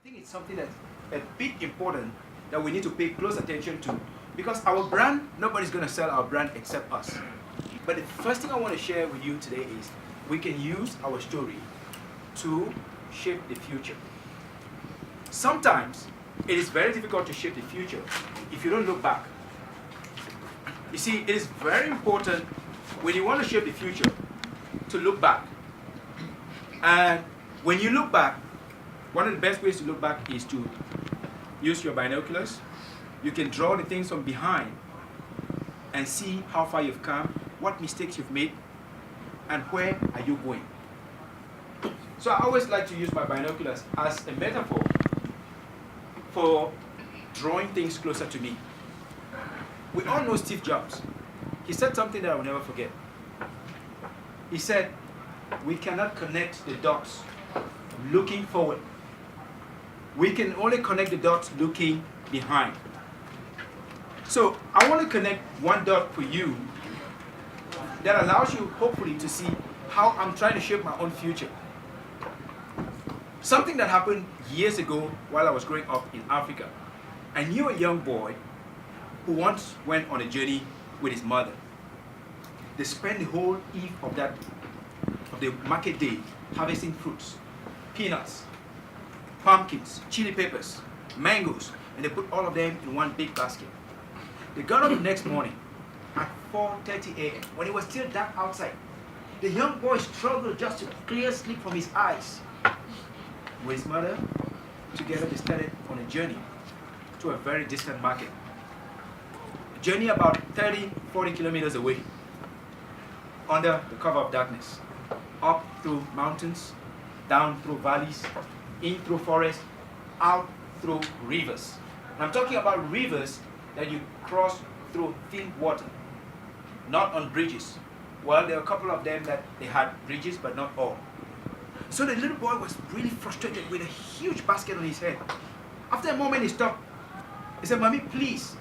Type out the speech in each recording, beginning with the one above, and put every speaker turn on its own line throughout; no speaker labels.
think it's something that's a bit important that we need to pay close attention to, because our brand, nobody's going to sell our brand except us. But the first thing I want to share with you today is we can use our story to shape the future. Sometimes it is very difficult to shape the future if you don't look back. You see, it is very important when you want to shape the future to look back. And when you look back, one of the best ways to look back is to use your binoculars. You can draw the things from behind and see how far you've come, what mistakes you've made, and where are you going. So I always like to use my binoculars as a metaphor for drawing things closer to me. We all know Steve Jobs. He said something that I will never forget. He said, we cannot connect the dots looking forward. We can only connect the dots looking behind. So I want to connect one dot for you that allows you hopefully to see how I'm trying to shape my own future. Something that happened years ago while I was growing up in Africa. I knew a young boy who once went on a journey with his mother. They spent the whole eve of the market day harvesting fruits, peanuts, pumpkins, chili peppers, mangoes, and they put all of them in one big basket. They got up the next morning at 4:30 a.m. when it was still dark outside. The young boy struggled just to clear sleep from his eyes. With his mother, together they started on a journey to a very distant market. A journey about 30-40 kilometers away, under the cover of darkness, up through mountains, down through valleys, in through forests, out through rivers. And I'm talking about rivers that you cross through thin water, not on bridges. Well, there are a couple of them that they had bridges, but not all. So the little boy was really frustrated with a huge basket on his head. After a moment, he stopped. He said, "Mommy, please,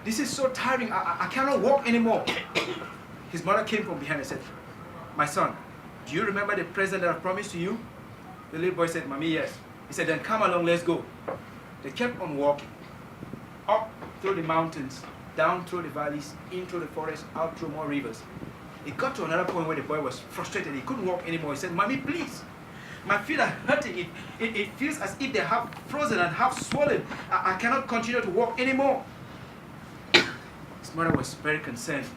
this is so tiring. I cannot walk anymore." His mother came from behind and said, "My son, do you remember the present that I promised to you?" The little boy said, "Mommy, yes." He said, "Then come along, let's go." They kept on walking, up through the mountains, down through the valleys, in through the forest, out through more rivers. It got to another point where the boy was frustrated. He couldn't walk anymore. He said, "Mommy, please, my feet are hurting. It feels as if they're half frozen and half swollen. I cannot continue to walk anymore." His mother was very concerned.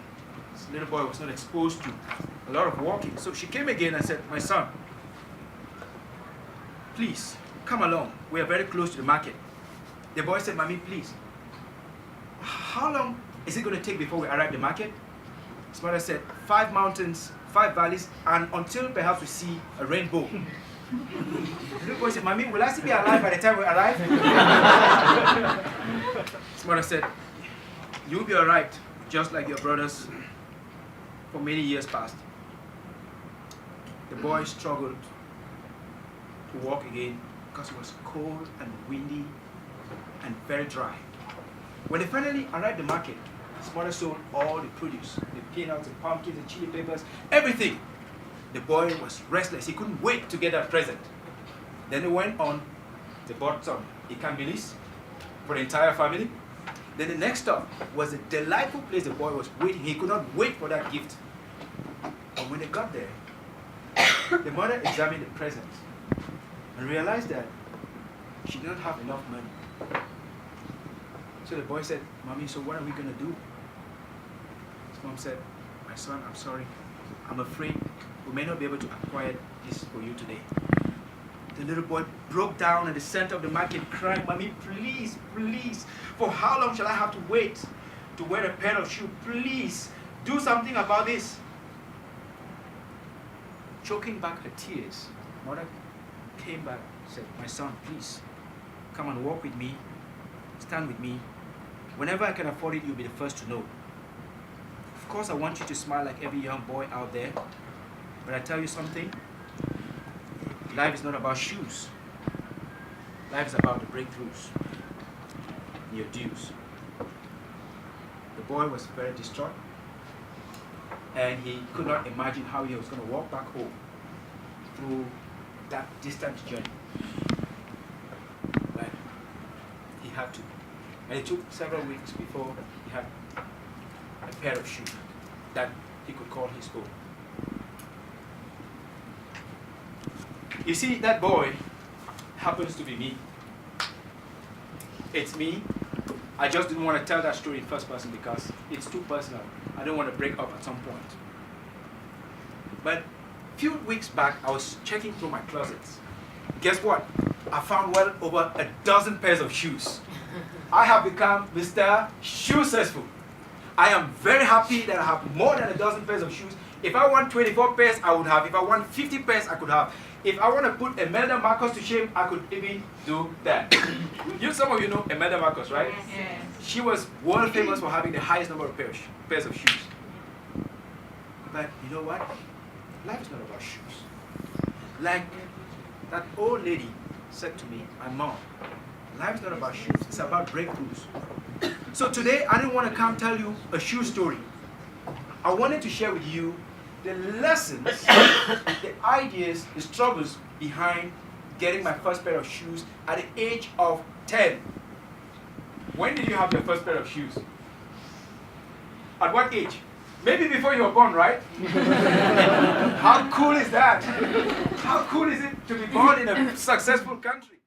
This little boy was not exposed to a lot of walking. So she came again and said, "My son, please, come along. We are very close to the market." The boy said, "Mommy, please, how long is it going to take before we arrive at the market?" His mother said, 5 mountains, 5 valleys, and until perhaps we see a rainbow. The little boy said, "Mommy, will I still be alive by the time we arrive?" His mother said, "You'll be all right, just like your brothers for many years past." The boy struggled to walk again because it was cold and windy and very dry. When they finally arrived at the market, his mother sold all the produce, the peanuts, the pumpkins, the chili peppers, everything. The boy was restless. He couldn't wait to get that present. Then they went on, they bought some ikan bilis for the entire family. Then the next stop was a delightful place. The boy was waiting. He could not wait for that gift. And when they got there, the mother examined the presents and realized that she did not have enough money. So the boy said, "Mommy, so what are we going to do?" His mom said, "My son, I'm sorry. I'm afraid we may not be able to acquire this for you today." The little boy broke down at the center of the market crying, "Mommy, please, please, for how long shall I have to wait to wear a pair of shoes? Please, do something about this." Choking back her tears, mother came back and said, "My son, please, come and walk with me, stand with me. Whenever I can afford it, you'll be the first to know. Of course, I want you to smile like every young boy out there, but I tell you something, life is not about shoes. Life is about the breakthroughs, your dues." The boy was very distraught, and he could not imagine how he was going to walk back home through that distant journey. had to. And it took several weeks before he had a pair of shoes that he could call his own. You see, that boy happens to be me. It's me. I just didn't want to tell that story in first person because it's too personal. I don't want to break up at some point. But a few weeks back, I was checking through my closets. Guess what? I found well over a dozen pairs of shoes. I have become Mr. Shoecessful. I am very happy that I have more than a dozen pairs of shoes. If I want 24 pairs, I would have. If I want 50 pairs, I could have. If I want to put Imelda Marcos to shame, I could even do that. Some of you know Imelda Marcos, right?
Yes.
She was world famous for having the highest number of pairs of shoes. But you know what? Life is not about shoes. Like that old lady said to me, my mom, life is not about shoes, it's about breakthroughs. So today, I didn't want to come tell you a shoe story. I wanted to share with you the lessons, the ideas, the struggles behind getting my first pair of shoes at the age of 10. When did you have your first pair of shoes? At what age? Maybe before you were born, right? How cool is that? How cool is it to be born in a successful country?